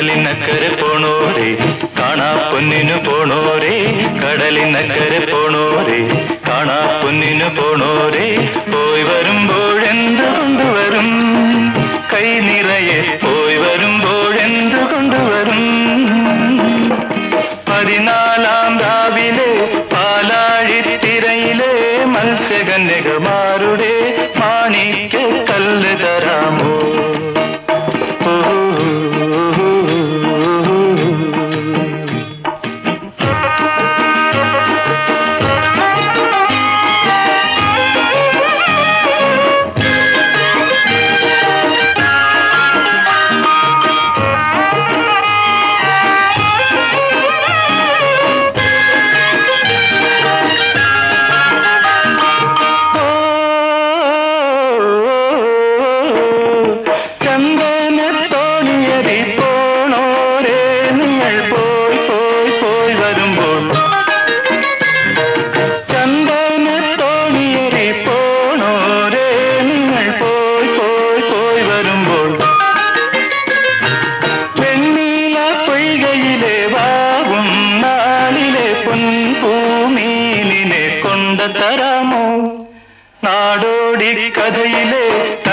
കടലിനക്കരെ പോണോരേ കാണാ പൊന്നിനു പോണോരേ കടലിനക്കരെ പോണോരേ കാണാ പൊന്നിനു പോണോരേ പോയി വരുമ്പോഴെന്ത് കൊണ്ടുവരും കൈ നിറയെ പോയി വരുമ്പോഴെന്ത് കൊണ്ടുവരും 14-ാം രാവിലെ പാലാഴിത്തിരയിലെ മത്സ്യകന്യകമാരുടെ മാണിക്യ കല്ല് തരാമോ തരാമോ നാടോടി കഥയിലെ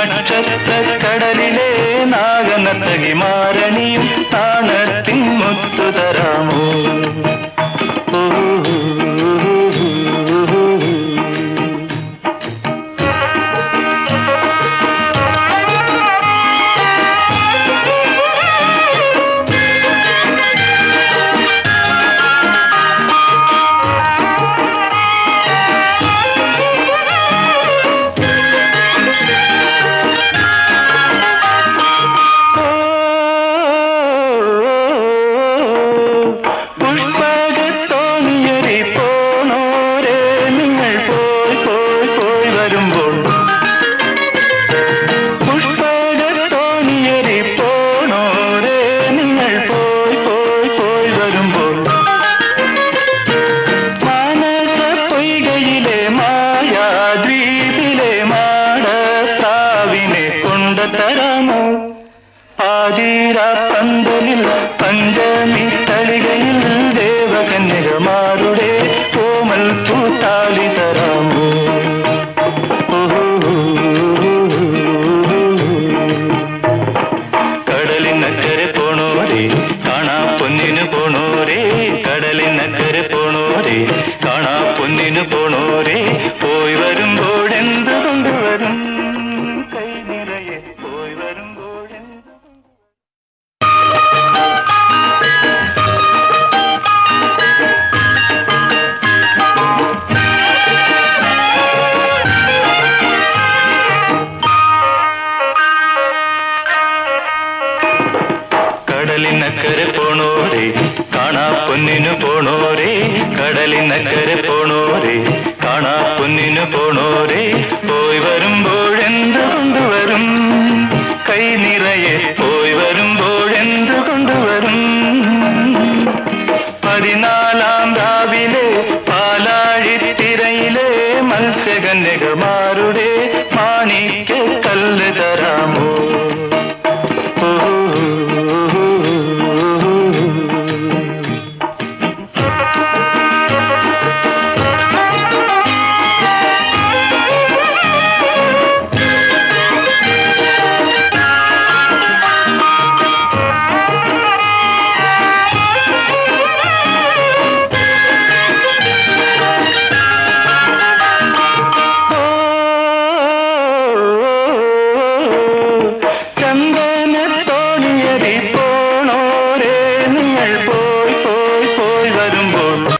നക്ഷത്ര കടലിലെ നാഗനത്തകി മാരണിയും താണത്തിൻ മുത്തു തരാമോ തരാമോ ആതിര പന്തലിൽ പഞ്ചമി തളികയിൽ ദേവകന്യകമാരുടെ കോമൽ പൂത്താലി തരാമോ കടലിനക്കരെ പോണോരേ കാണാ പൊന്നിനു പോണോരേ കടലിനക്കരെ പോണോരേ കാണാ പൊന്നിനു പോണോരേ പോയി വരുമ്പോഴെന്ത് കൊണ്ടുവരും കടലിനക്കരെ പോണോരേ കാണാ പൊന്നിനു പോണോരേ കടലിനക്കരെ പോണോരേ കാണാ പൊന്നിനു പോണോരേ പോയി വരുമ്പോഴെന്ത് കൊണ്ടുവരും കൈ നിറയെ പോയി വരുമ്പോഴെന്ത് കൊണ്ടുവരും 14-ാം രാവിലെ പാലാഴിത്തിരയിലെ മത്സ്യകന്യകമാരുടെ